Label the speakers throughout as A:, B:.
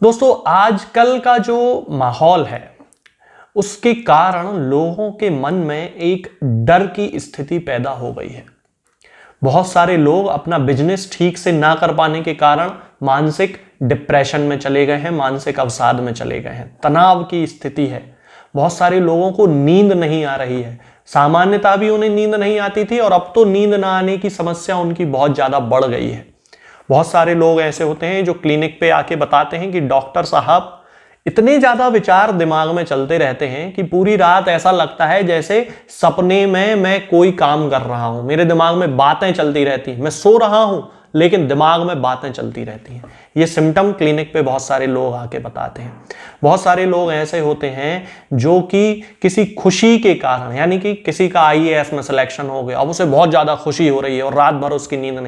A: दोस्तों, आजकल का जो माहौल है उसके कारण लोगों के मन में एक डर की स्थिति पैदा हो गई है। बहुत सारे लोग अपना बिजनेस ठीक से ना कर पाने के कारण मानसिक डिप्रेशन में चले गए हैं, मानसिक अवसाद में चले गए हैं, तनाव की स्थिति है। बहुत सारे लोगों को नींद नहीं आ रही है। सामान्यतः भी उन्हें नींद नहीं आती थी और अब तो नींद ना आने की समस्या उनकी बहुत ज्यादा बढ़ गई है। बहुत सारे लोग ऐसे होते हैं जो क्लिनिक पे आके बताते हैं कि डॉक्टर साहब, इतने ज्यादा विचार दिमाग में चलते रहते हैं कि पूरी रात ऐसा लगता है जैसे सपने में मैं कोई काम कर रहा हूं, मेरे दिमाग में बातें चलती रहती हैं, मैं सो रहा हूं लेकिन दिमाग में बातें चलती रहती हैं। ये सिम्टम क्लिनिक पे बहुत सारे लोग आके बताते हैं। बहुत सारे लोग ऐसे होते हैं जो कि किसी खुशी के कारण, यानी कि किसी का आईएएस में सिलेक्शन हो गया, अब उसे बहुत ज्यादा खुशी हो रही है और रात भर उसकी नींद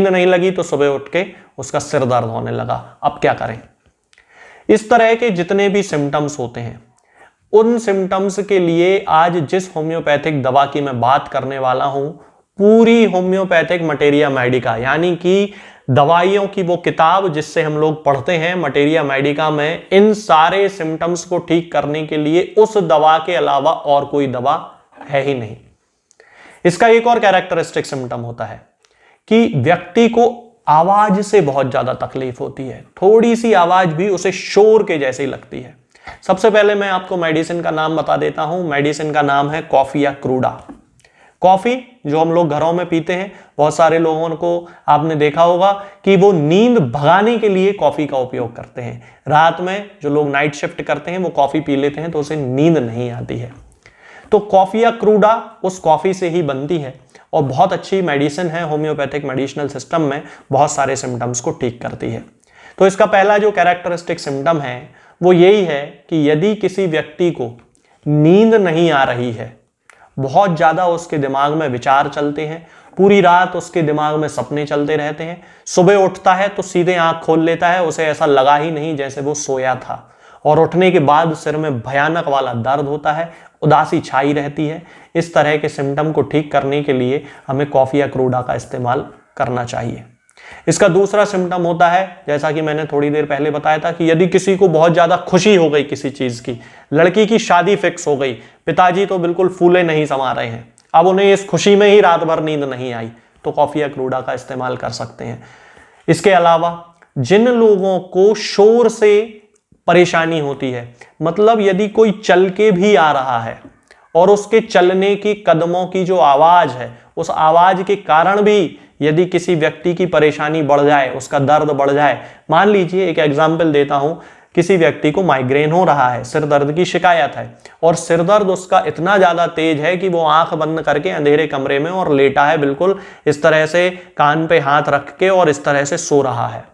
A: नहीं लगी तो सुबह उठ के उसका सिर दर्द होने लगा। अब क्या करें? इस तरह के जितने भी सिम्टम्स होते हैं, उन सिम्टम्स के लिए आज जिस होम्योपैथिक दवा की मैं बात करने वाला हूं, पूरी होम्योपैथिक मटेरिया मेडिका, यानी कि दवाइयों की वो किताब जिससे हम लोग पढ़ते हैं, मटेरिया मेडिका में इन सारे सिम्टम्स को ठीक करने के लिए उस दवा के अलावा और कोई दवा है ही नहीं। इसका एक और कैरेक्टरिस्टिक सिम्टम होता है कि व्यक्ति को आवाज से बहुत ज्यादा तकलीफ होती है। थोड़ी सी आवाज भी उसे शोर के जैसी लगती है। सबसे पहले मैं आपको मेडिसिन का नाम बता देता हूं। मेडिसिन का नाम है कॉफिया क्रूडा। कॉफी जो हम लोग घरों में पीते हैं, बहुत सारे लोगों को आपने देखा होगा कि वो नींद भगाने के लिए कॉफी का उपयोग करते हैं। रात में जो लोग नाइट शिफ्ट करते हैं वो कॉफी पी लेते हैं तो उसे नींद नहीं आती है। तो कॉफिया क्रूडा उस कॉफी से ही बनती है और बहुत अच्छी मेडिसिन है। होम्योपैथिक मेडिसिनल सिस्टम में बहुत सारे सिम्टम्स को ठीक करती है। तो इसका पहला जो कैरेक्टरिस्टिक सिम्टम है वो यही है कि यदि किसी व्यक्ति को नींद नहीं आ रही है, बहुत ज्यादा उसके दिमाग में विचार चलते हैं, पूरी रात उसके दिमाग में सपने चलते रहते हैं, सुबह उठता है तो सीधे आंख खोल लेता है, उसे ऐसा लगा ही नहीं जैसे वो सोया था, और उठने के बाद सिर में भयानक वाला दर्द होता है, उदासी छाई रहती है। इस तरह के सिम्टम को ठीक करने के लिए हमें कॉफिया क्रूडा का इस्तेमाल करना चाहिए। इसका दूसरा सिम्टम होता है, जैसा कि मैंने थोड़ी देर पहले बताया था, कि यदि किसी को बहुत ज्यादा खुशी हो गई किसी चीज की, लड़की की शादी फिक्स हो गई, पिताजी तो बिल्कुल फूले नहीं समा रहे हैं, अब उन्हें इस खुशी में ही रात भर नींद नहीं आई, तो कॉफिया क्रूडा का इस्तेमाल कर सकते हैं। इसके अलावा जिन लोगों को शोर से परेशानी होती है, मतलब यदि कोई चल के भी आ रहा है और उसके चलने की कदमों की जो आवाज है, उस आवाज के कारण भी यदि किसी व्यक्ति की परेशानी बढ़ जाए, उसका दर्द बढ़ जाए, मान लीजिए एक एग्जाम्पल देता हूं, किसी व्यक्ति को माइग्रेन हो रहा है, सिर दर्द की शिकायत है, और सिर दर्द उसका इतना ज्यादा तेज है कि वो आंख बंद करके अंधेरे कमरे में और लेटा है, बिल्कुल इस तरह से कान पे हाथ रख के और इस तरह से सो रहा है।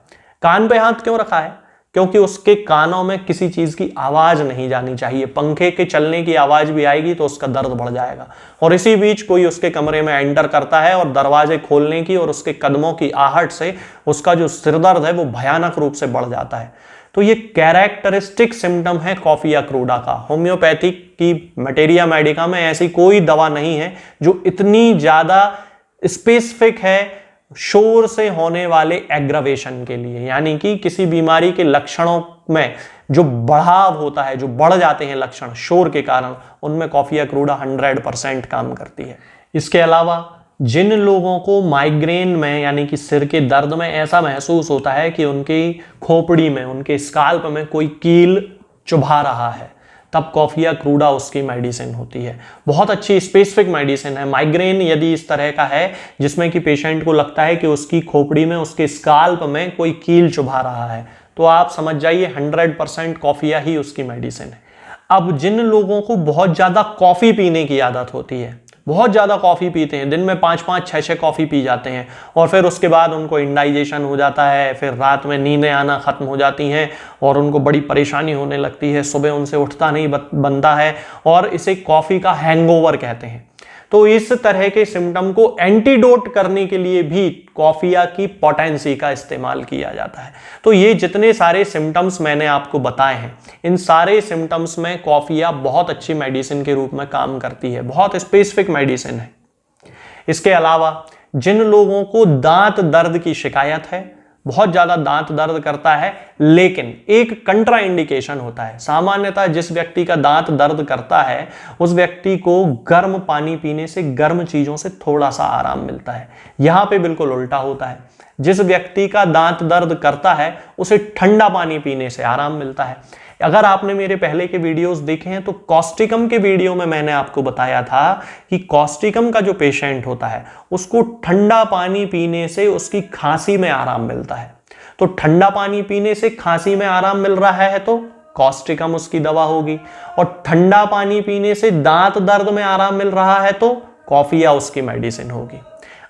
A: कान पे हाथ क्यों रखा है? क्योंकि उसके कानों में किसी चीज की आवाज नहीं जानी चाहिए। पंखे के चलने की आवाज भी आएगी तो उसका दर्द बढ़ जाएगा। और इसी बीच कोई उसके कमरे में एंटर करता है और दरवाजे खोलने की और उसके कदमों की आहट से उसका जो सिर दर्द है वो भयानक रूप से बढ़ जाता है। तो ये कैरेक्टरिस्टिक सिम्टम है कॉफिया क्रूडा का। होम्योपैथिक की मटेरिया मेडिका में ऐसी कोई दवा नहीं है जो इतनी ज्यादा स्पेसिफिक है शोर से होने वाले एग्रावेशन के लिए, यानी कि किसी बीमारी के लक्षणों में जो बढ़ाव होता है, जो बढ़ जाते हैं लक्षण शोर के कारण, उनमें कॉफिया क्रूडा 100% काम करती है। इसके अलावा जिन लोगों को माइग्रेन में, यानी कि सिर के दर्द में ऐसा महसूस होता है कि उनकी खोपड़ी में, उनके स्काल्प में कोई कील चुभा रहा है, तब कॉफिया क्रूडा उसकी मेडिसिन होती है। बहुत अच्छी स्पेसिफिक मेडिसिन है। माइग्रेन यदि इस तरह का है जिसमें कि पेशेंट को लगता है कि उसकी खोपड़ी में, उसके स्काल्प में कोई कील चुभा रहा है, तो आप समझ जाइए 100% कॉफिया ही उसकी मेडिसिन है। अब जिन लोगों को बहुत ज्यादा कॉफी पीने की आदत होती है, बहुत ज्यादा कॉफी पीते हैं, दिन में 5-5, 6-6 कॉफी पी जाते हैं, और फिर उसके बाद उनको इंडाइजेशन हो जाता है, फिर रात में नींदें आना खत्म हो जाती हैं और उनको बड़ी परेशानी होने लगती है, सुबह उनसे उठता नहीं बनता है, और इसे कॉफी का हैंगओवर कहते हैं। तो इस तरह के सिम्टम को एंटीडोट करने के लिए भी कॉफिया की पोटेंसी का इस्तेमाल किया जाता है। तो ये जितने सारे सिम्टम्स मैंने आपको बताए हैं, इन सारे सिम्टम्स में कॉफिया बहुत अच्छी मेडिसिन के रूप में काम करती है, बहुत स्पेसिफिक मेडिसिन है। इसके अलावा जिन लोगों को दांत दर्द की शिकायत है, बहुत ज्यादा दांत दर्द करता है, लेकिन एक कंट्रा इंडिकेशन होता है। सामान्यतः जिस व्यक्ति का दांत दर्द करता है उस व्यक्ति को गर्म पानी पीने से, गर्म चीजों से थोड़ा सा आराम मिलता है। यहां पे बिल्कुल उल्टा होता है, जिस व्यक्ति का दांत दर्द करता है उसे ठंडा पानी पीने से आराम मिलता है। अगर आपने मेरे पहले के वीडियोस देखे हैं तो कॉस्टिकम के वीडियो में मैंने आपको बताया था कि कॉस्टिकम का जो पेशेंट होता है उसको ठंडा पानी पीने से उसकी खांसी में आराम मिलता है। तो ठंडा पानी पीने से खांसी में आराम मिल रहा है तो कॉस्टिकम उसकी दवा होगी, और ठंडा पानी पीने से दांत दर्द में आराम मिल रहा है तो कॉफिया उसकी मेडिसिन होगी।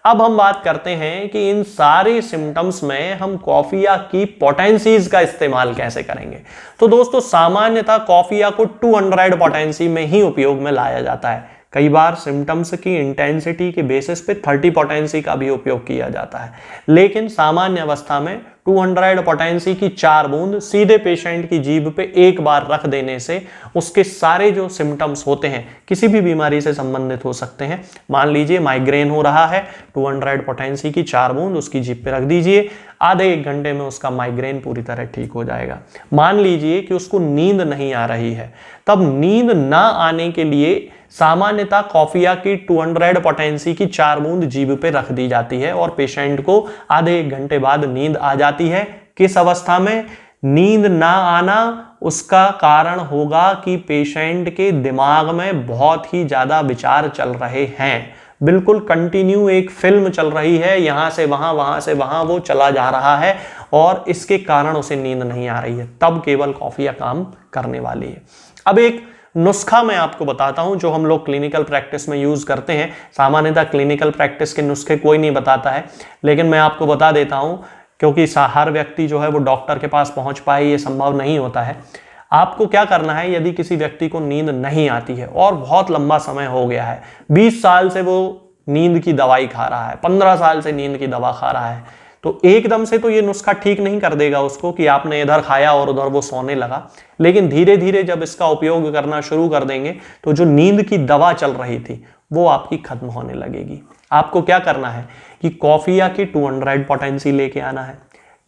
A: अब हम बात करते हैं कि इन सारे सिम्टम्स में हम कॉफिया की पोटेंसीज का इस्तेमाल कैसे करेंगे। तो दोस्तों सामान्यतः कॉफिया को 200 पोटेंसी में ही उपयोग में लाया जाता है। कई बार सिम्टम्स की इंटेंसिटी के बेसिस पे 30 पोटेंसी का भी उपयोग किया जाता है, लेकिन सामान्य अवस्था में 200 पोटेंसी की 4 बूंद सीधे पेशेंट की जीभ पे एक बार रख देने से उसके सारे जो सिम्टम्स होते हैं किसी भी बीमारी से संबंधित हो सकते हैं। मान लीजिए माइग्रेन हो रहा है, 200 पोटेंसी की 4 बूंद उसकी जीभ पे रख दीजिए, आधे 1 घंटे में उसका माइग्रेन पूरी तरह ठीक हो जाएगा। मान लीजिए कि उसको नींद नहीं आ रही है, तब नींद ना आने के लिए सामान्यतः कॉफिया की 200 पोटेंसी की 4 बूंद जीभ पे रख दी जाती है और पेशेंट को आधे 1 घंटे बाद नींद आ जाती है। किस अवस्था में? नींद ना आना उसका कारण होगा कि पेशेंट के दिमाग में बहुत ही ज्यादा विचार चल रहे हैं, बिल्कुल कंटिन्यू एक फिल्म चल रही है, यहां से वहां वो चला जा रहा है और इसके कारण उसे नींद नहीं आ रही है, तब केवल कॉफिया काम करने वाली है। अब एक नुस्खा मैं आपको बताता हूं जो हम लोग क्लिनिकल प्रैक्टिस में यूज करते हैं। सामान्यतः क्लिनिकल प्रैक्टिस के नुस्खे कोई नहीं बताता है, लेकिन मैं आपको बता देता हूं क्योंकि हर व्यक्ति जो है वो डॉक्टर के पास पहुंच पाए ये संभव नहीं होता है। आपको क्या करना है, यदि किसी व्यक्ति को नींद नहीं आती है और बहुत लंबा समय हो गया है, 20 साल से वो नींद की दवाई खा रहा है, 15 साल से नींद की दवा खा रहा है, तो एकदम से तो ये नुस्खा ठीक नहीं कर देगा उसको कि आपने इधर खाया और उधर वो सोने लगा, लेकिन धीरे धीरे जब इसका उपयोग करना शुरू कर देंगे तो जो नींद की दवा चल रही थी वो आपकी खत्म होने लगेगी। आपको क्या करना है कि कॉफिया की 200 पोटेंसी लेके आना है,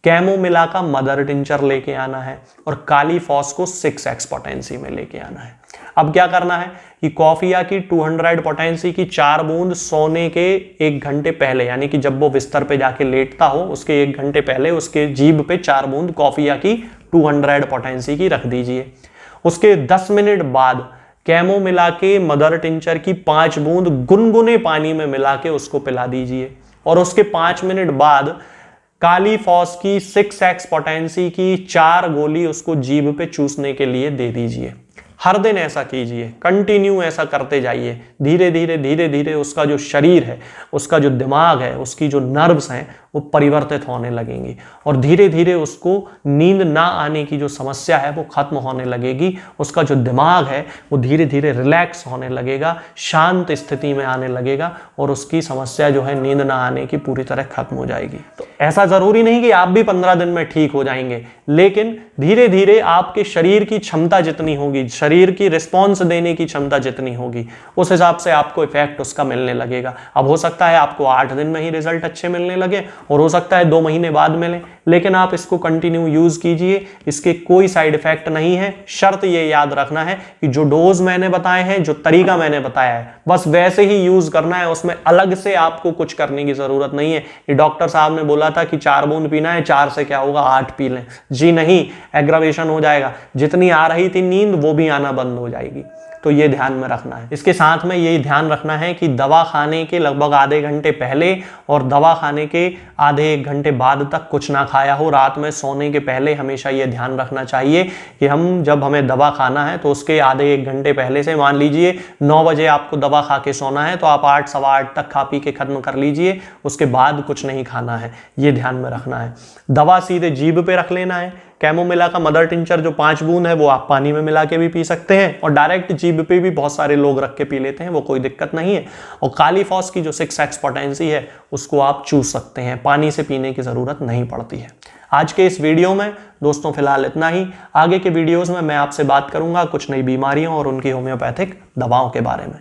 A: कैमोमिला का मदर टिंचर लेके आना है और काली फॉस को 6x पोटेंसी में लेके आना है। अब क्या करना है कि कॉफिया की 200 पोटेंसी की 4 बूंद सोने के 1 घंटे पहले, यानी कि जब वो बिस्तर पे जाके लेटता हो उसके 1 घंटे पहले उसके जीभ पे 4 बूंद कॉफिया की 200 पोटेंसी की रख दीजिए। उसके 10 मिनट बाद कैमोमिला के मदर टिंचर की 5 बूंद गुनगुने पानी में मिला के उसको पिला दीजिए और उसके 5 मिनट बाद काली फॉस की 6x पोटेंसी की 4 गोली उसको जीभ पे चूसने के लिए दे दीजिए। हर दिन ऐसा कीजिए, कंटिन्यू ऐसा करते जाइए। धीरे धीरे उसका जो शरीर है, उसका जो दिमाग है, उसकी जो नर्व्स हैं वो परिवर्तित होने लगेंगी और धीरे धीरे उसको नींद ना आने की जो समस्या है वो खत्म होने लगेगी। उसका जो दिमाग है वो धीरे धीरे रिलैक्स होने लगेगा, शांत स्थिति में आने लगेगा और उसकी समस्या जो है नींद ना आने की पूरी तरह खत्म हो जाएगी। तो ऐसा जरूरी नहीं कि आप भी 15 दिन में ठीक हो जाएंगे, लेकिन धीरे धीरे आपके शरीर की क्षमता जितनी होगी, शरीर की रिस्पॉन्स देने की क्षमता जितनी होगी, उस हिसाब से आपको इफेक्ट उसका मिलने लगेगा। अब हो सकता है आपको 8 दिन में ही रिजल्ट अच्छे मिलने लगे और हो सकता है 2 महीने बाद मिले, लेकिन आप इसको कंटिन्यू यूज कीजिए, इसके कोई साइड इफेक्ट नहीं है। शर्त ये याद रखना है कि जो डोज मैंने बताए हैं, जो तरीका मैंने बताया है, बस वैसे ही यूज करना है, उसमें अलग से आपको कुछ करने की जरूरत नहीं है कि डॉक्टर साहब ने बोला था कि 4 बूंद पीना है, 4 से क्या होगा 8 पी लें। जी नहीं, एग्रावेशन हो जाएगा, जितनी आ रही थी नींद वो भी आना बंद हो जाएगी। तो ये ध्यान में रखना है। इसके साथ में ये ध्यान रखना है कि दवा खाने के लगभग आधे घंटे पहले और दवा खाने के आधे 1 घंटे बाद तक कुछ ना खाया हो। रात में सोने के पहले हमेशा ये ध्यान रखना चाहिए कि जब हमें दवा खाना है तो उसके आधे 1 घंटे पहले से, मान लीजिए 9 बजे आपको दवा खा के सोना है तो आप 8 सवा 8 तक खा पी के खत्म कर लीजिए, उसके बाद कुछ नहीं खाना है, ये ध्यान में रखना है। दवा सीधे जीभ पे रख लेना है। कैमोमिला का मदर टिंचर जो 5 बूंद है वो आप पानी में मिला के भी पी सकते हैं और डायरेक्ट जीभ पे भी बहुत सारे लोग रख के पी लेते हैं, वो कोई दिक्कत नहीं है। और काली फॉस की जो 6x पोटेंसी है उसको आप चूस सकते हैं, पानी से पीने की जरूरत नहीं पड़ती है। आज के इस वीडियो में दोस्तों फिलहाल इतना ही। आगे के वीडियोस में मैं आपसे बात करूंगा कुछ नई बीमारियों और उनकी होम्योपैथिक दवाओं के बारे में।